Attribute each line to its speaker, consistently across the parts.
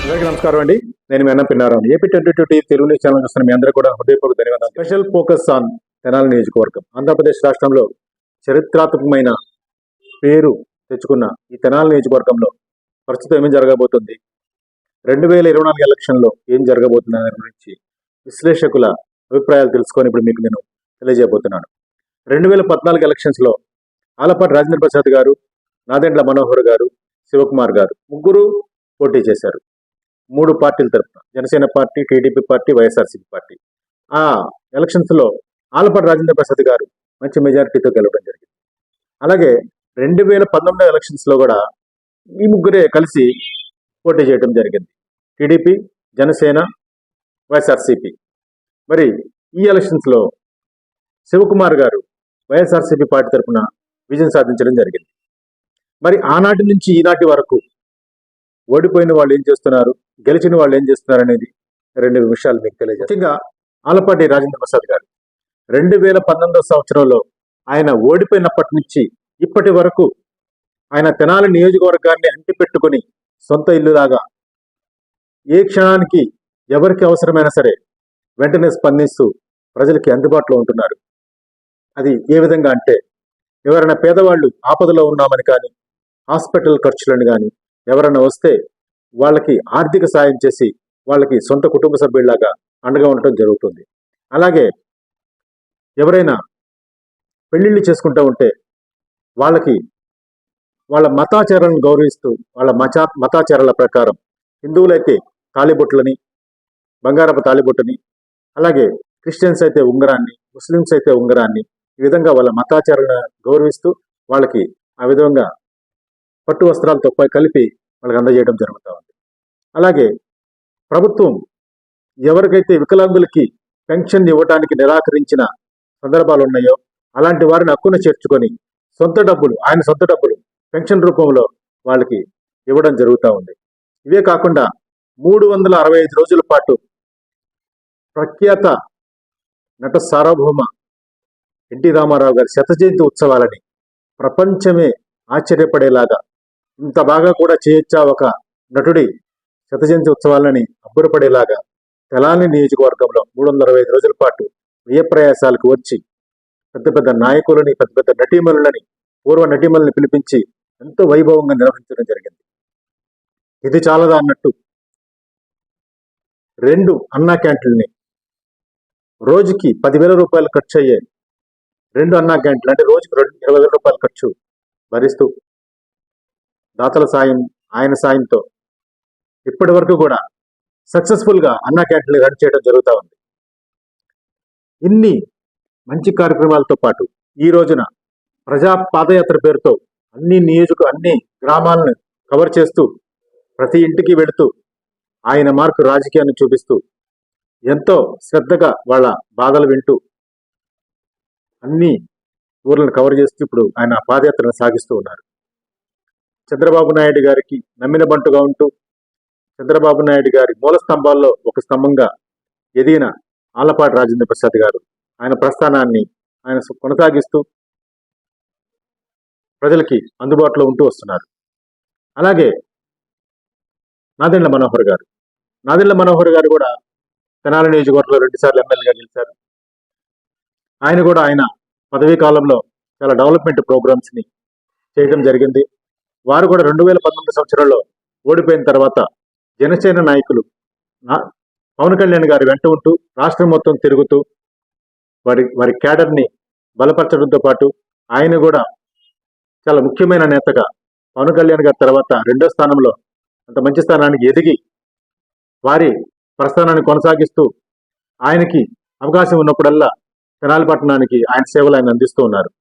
Speaker 1: అందరికీ నమస్కారం అండి. నేను మీ అన్న Pinnarao. AP 22 Telugu news channel చూస్తున్న మీ అందరూ కూడా హృదయపూర్వక ధన్యవాదాలు. స్పెషల్ ఫోకస్ ఆన్ తెనాలి నియోజకవర్గం. ఆంధ్రప్రదేశ్ రాష్ట్రంలో చరిత్రాత్మకమైన పేరు తెచ్చుకున్న ఈ తెనాలి నియోజకవర్గంలో ప్రస్తుతం ఏం జరగబోతుంది, 2024 ఎలక్షన్లో ఏం జరగబోతుంది అనే గురించి విశ్లేషకుల అభిప్రాయాలు తెలుసుకొని ఇప్పుడు మీకు నేను తెలియజేయబోతున్నాను. 2014 ఎలక్షన్స్లో ఆలపాటి రాజేంద్ర ప్రసాద్ గారు, నాదెండ్ల మనోహర్ గారు, శివకుమార్ గారు ముగ్గురు పోటీ చేశారు. 3 పార్టీల తరఫున Janasena party, TDP party, YSRCP party. ఆ ఎలక్షన్స్లో ఆలపాటి రాజేంద్ర ప్రసాద్ గారు మంచి మెజారిటీతో గెలవడం జరిగింది. అలాగే 2019 ఎలక్షన్స్లో కూడా ఈ ముగ్గురే కలిసి పోటీ చేయడం జరిగింది. టీడీపీ, జనసేన, వైఎస్ఆర్సీపీ. మరి ఈ ఎలక్షన్స్లో శివకుమార్ గారు వైఎస్ఆర్సీపీ పార్టీ తరఫున విజయం సాధించడం జరిగింది. మరి ఆనాటి నుంచి ఈనాటి వరకు ఓడిపోయిన వాళ్ళు ఏం చేస్తున్నారు, గెలిచిన వాళ్ళు ఏం చేస్తున్నారు అనేది 2 విషయాలు మీకు తెలియజేస్తాను. ముఖ్యంగా ఆలపాటి రాజేంద్ర ప్రసాద్ గారు 2019 సంవత్సరంలో ఆయన ఓడిపోయినప్పటి నుంచి ఇప్పటి వరకు ఆయన తెనాలి నియోజకవర్గాన్ని అంటిపెట్టుకుని సొంత ఇల్లులాగా ఏ క్షణానికి ఎవరికి అవసరమైనా సరే వెంటనే స్పందిస్తూ ప్రజలకి అందుబాటులో ఉంటున్నారు. అది ఏ విధంగా అంటే, ఎవరైనా పేదవాళ్ళు ఆపదలో ఉన్నామని కానీ, హాస్పిటల్ ఖర్చులను కానీ ఎవరైనా వస్తే వాళ్ళకి ఆర్థిక సాయం చేసి వాళ్ళకి సొంత కుటుంబ సభ్యుల్లాగా అండగా ఉండటం జరుగుతుంది. అలాగే ఎవరైనా పెళ్లిళ్ళు చేసుకుంటూ ఉంటే వాళ్ళకి వాళ్ళ మతాచారాలను గౌరవిస్తూ వాళ్ళ మతాచారాల ప్రకారం హిందువులైతే తాళిబొట్లని, బంగారపు తాళిబొట్టుని, అలాగే క్రిస్టియన్స్ అయితే ఉంగరాన్ని, ముస్లిమ్స్ అయితే ఉంగరాన్ని, ఈ విధంగా వాళ్ళ మతాచారాలను గౌరవిస్తూ వాళ్ళకి ఆ విధంగా పట్టు వస్త్రాలతో కలిపి వాళ్ళకి అందజేయడం జరుగుతూ ఉంది. అలాగే ప్రభుత్వం ఎవరికైతే వికలాంగులకి పెన్షన్ ఇవ్వడానికి నిరాకరించిన సందర్భాలు ఉన్నాయో అలాంటి వారిని హక్కును చేర్చుకొని ఆయన సొంత డబ్బులు పెన్షన్ రూపంలో వాళ్ళకి ఇవ్వడం జరుగుతూ ఉంది. ఇవే కాకుండా 365 రోజుల పాటు ప్రఖ్యాత నట సార్వభౌమ ఎన్టీ రామారావు గారి 100వ జయంతి ఉత్సవాలని ప్రపంచమే ఆశ్చర్యపడేలాగా, ఇంత బాగా కూడా చేయొచ్చా ఒక నటుడి 100వ జయంతి ఉత్సవాలని అబ్బురపడేలాగా తెనాలి నియోజకవర్గంలో 365 రోజుల పాటు వ్యయప్రయాసాలకు వచ్చి పెద్ద పెద్ద నాయకులని, పెద్ద పెద్ద నటీమణులని, పూర్వ నటీమణులని పిలిపించి ఎంతో వైభవంగా నిర్వహించడం జరిగింది. ఇది చాలదా అన్నట్టు 2 అన్నా క్యాంటీన్ని, రోజుకి 10,000 రూపాయలు ఖర్చు అయ్యే 2 అన్నా క్యాంటీన్లు, అంటే రోజుకి 20,000 రూపాయలు ఖర్చు భరిస్తూ దాతల సాయం, ఆయన సాయంతో ఇప్పటి వరకు కూడా సక్సెస్ఫుల్గా అన్నా క్యాంటీన్లు రన్ చేయడం జరుగుతూ ఉంది. ఇన్ని మంచి కార్యక్రమాలతో పాటు ఈ రోజున ప్రజా పాదయాత్ర పేరుతో అన్ని గ్రామాలను కవర్ చేస్తూ ప్రతి ఇంటికి వెళుతూ ఆయన మార్కు రాజకీయాన్ని చూపిస్తూ ఎంతో శ్రద్ధగా వాళ్ళ బాధలు వింటూ అన్ని ఊర్లను కవర్ చేస్తూ ఇప్పుడు ఆయన పాదయాత్రను సాగిస్తూ ఉన్నారు. చంద్రబాబు నాయుడు గారికి నమ్మిన బంటుగా ఉంటూ చంద్రబాబు నాయుడు గారి మూల స్తంభాల్లో ఒక స్తంభంగా ఎదిగిన ఆలపాటి రాజేంద్ర ప్రసాద్ గారు ఆయన ప్రస్థానాన్ని ఆయన కొనసాగిస్తూ ప్రజలకి అందుబాటులో ఉంటూ వస్తున్నారు. అలాగే నాదెండ్ల మనోహర్ గారు కూడా తెనాలి నియోజకవర్గంలో 2 సార్లు ఎమ్మెల్యేగా గెలిచారు. ఆయన పదవీ కాలంలో చాలా డెవలప్మెంట్ ప్రోగ్రామ్స్ ని చేయడం జరిగింది. వారు కూడా 2019 సంవత్సరంలో ఓడిపోయిన తర్వాత జనసేన నాయకులు పవన్ కళ్యాణ్ గారి వెంట ఉంటూ రాష్ట్రం మొత్తం తిరుగుతూ వారి క్యాడర్ని బలపరచడంతో పాటు ఆయన కూడా చాలా ముఖ్యమైన నేతగా పవన్ కళ్యాణ్ గారి తర్వాత 2వ స్థానంలో అంత మంచి స్థానానికి ఎదిగి వారి ప్రస్థానాన్ని కొనసాగిస్తూ ఆయనకి అవకాశం ఉన్నప్పుడల్లా తెనాలి పట్టణానికి ఆయన సేవలు ఆయన అందిస్తూ ఉన్నారు.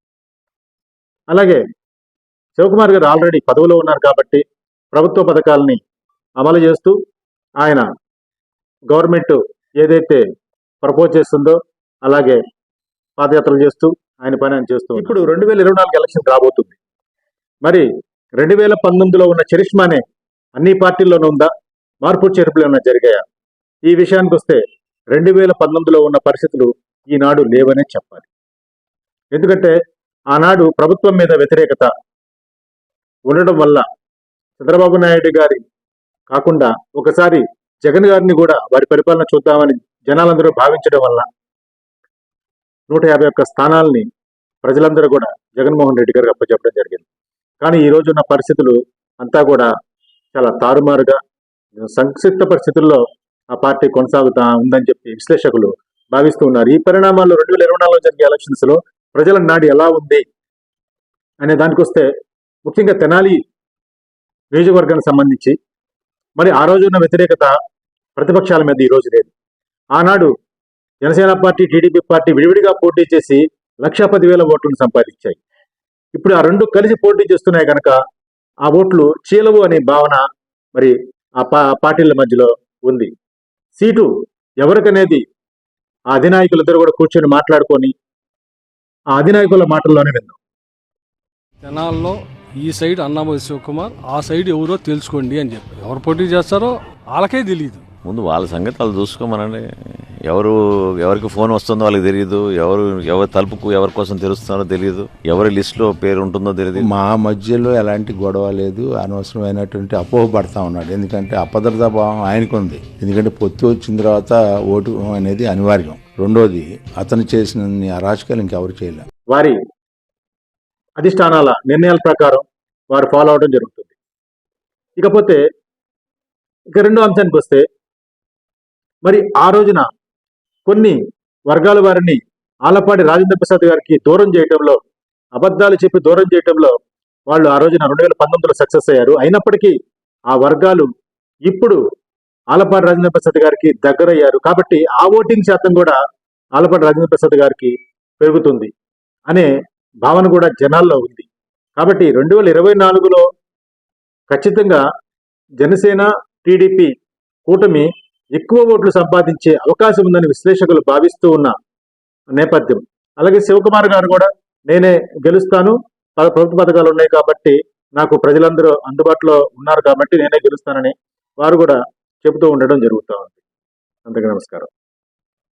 Speaker 1: అలాగే శివకుమార్ గారు ఆల్రెడీ పదవిలో ఉన్నారు కాబట్టి ప్రభుత్వ పథకాలని అమలు చేస్తూ ఆయన గవర్నమెంట్ ఏదైతే ప్రపోజ్ చేస్తుందో అలాగే పాదయాత్రలు చేస్తూ ఆయన పని ఆయన చేస్తూ ఇప్పుడు 2024 ఎలక్షన్ రాబోతుంది. మరి 2019లో ఉన్న చరిష్మానే అన్ని పార్టీల్లోనూ ఉందా, మార్పు చేర్పులు ఏమైనా జరిగాయా? ఈ విషయానికి వస్తే 2019లో ఉన్న పరిస్థితులు ఈనాడు లేవనే చెప్పాలి. ఎందుకంటే ఆనాడు ప్రభుత్వం మీద వ్యతిరేకత ఉండడం వల్ల చంద్రబాబు నాయుడు గారి కాకుండా ఒకసారి జగన్ గారిని కూడా వారి పరిపాలన చూద్దామని జనాలందరూ భావించడం వల్ల 151 స్థానాల్ని ప్రజలందరూ కూడా జగన్మోహన్ రెడ్డి గారికి అప్పచెప్పడం జరిగింది. కానీ ఈ రోజున్న పరిస్థితులు అంతా కూడా చాలా తారుమారుగా సంక్షిప్త పరిస్థితుల్లో ఆ పార్టీ కొనసాగుతా ఉందని చెప్పి విశ్లేషకులు భావిస్తూ ఉన్నారు. ఈ పరిణామాల్లో 2024లో జరిగే ఎలక్షన్స్ లో ప్రజల నాడి ఎలా ఉంది అనే దానికి వస్తే ముఖ్యంగా తెనాలి నియోజకవర్గానికి సంబంధించి మరి ఆ రోజున్న వ్యతిరేకత ప్రతిపక్షాల మీద ఈ రోజు లేదు. ఆనాడు జనసేన పార్టీ, టీడీపీ పార్టీ విడివిడిగా పోటీ చేసి 1,10,000 ఓట్లను సంపాదించాయి. ఇప్పుడు ఆ రెండు కలిసి పోటీ చేస్తున్నాయి కనుక ఆ ఓట్లు చీలవు అనే భావన మరి ఆ పార్టీల మధ్యలో ఉంది. సీటు ఎవరికనేది ఆ అధినాయకులిద్దరు కూడా కూర్చొని మాట్లాడుకొని ఆ అధినాయకుల మాటల్లోనే విందాం.
Speaker 2: తెనాల్లో ఈ సైడ్ అన్నామతి శివకుమార్, ఆ సైడ్ ఎవరో తెలుసుకోండి అని చెప్పి ఎవరు పోటీ చేస్తారో వాళ్ళకే తెలియదు.
Speaker 3: ముందు వాళ్ళ సంగతి వాళ్ళు చూసుకోమనండి. ఎవరికి ఫోన్ వస్తుందో వాళ్ళకి తెలియదు, ఎవరి తలుపుకు ఎవరి కోసం తెలుస్తున్నారో తెలియదు, ఎవరి లిస్టులో పేరు ఉంటుందో తెలియదు.
Speaker 4: మా మధ్యలో ఎలాంటి గొడవ లేదు, అనవసరమైనటువంటి అపోహపడతా ఉన్నాడు. ఎందుకంటే అభద్రతా భావం ఆయనకు ఉంది. ఎందుకంటే పొత్తు వచ్చిన తర్వాత ఓటు అనేది అనివార్యం. రెండోది, అతను చేసిన అరాచకాలు ఇంకెవరు చేయలేం.
Speaker 1: వారి అధిష్టానాల నిర్ణయాల ప్రకారం వారు ఫాలో అవడం జరుగుతుంది. ఇకపోతే ఇక రెండో అంశానికి వస్తే మరి ఆ రోజున కొన్ని వర్గాల వారిని ఆలపాటి రాజేంద్ర ప్రసాద్ గారికి దూరం చేయడంలో, అబద్ధాలు చెప్పి దూరం చేయడంలో వాళ్ళు ఆ రోజున 2019లో సక్సెస్ అయ్యారు. అయినప్పటికీ ఆ వర్గాలు ఇప్పుడు ఆలపాటి రాజేంద్ర ప్రసాద్ గారికి దగ్గరయ్యారు. కాబట్టి ఆ ఓటింగ్ శాతం కూడా ఆలపాటి రాజేంద్ర ప్రసాద్ గారికి పెరుగుతుంది అనే భావన కూడా జనాల్లో ఉంది. కాబట్టి 2024లో ఖచ్చితంగా జనసేన, టీడీపీ కూటమి ఎక్కువ ఓట్లు సంపాదించే అవకాశం ఉందని విశ్లేషకులు భావిస్తూ ఉన్న నేపథ్యం. అలాగే శివకుమార్ గారు కూడా నేనే గెలుస్తాను, ప్రభుత్వ పథకాలు ఉన్నాయి కాబట్టి నాకు ప్రజలందరూ అందుబాటులో ఉన్నారు కాబట్టి నేనే గెలుస్తానని వారు కూడా చెబుతూ ఉండడం జరుగుతూ ఉంది. అందరికీ నమస్కారం.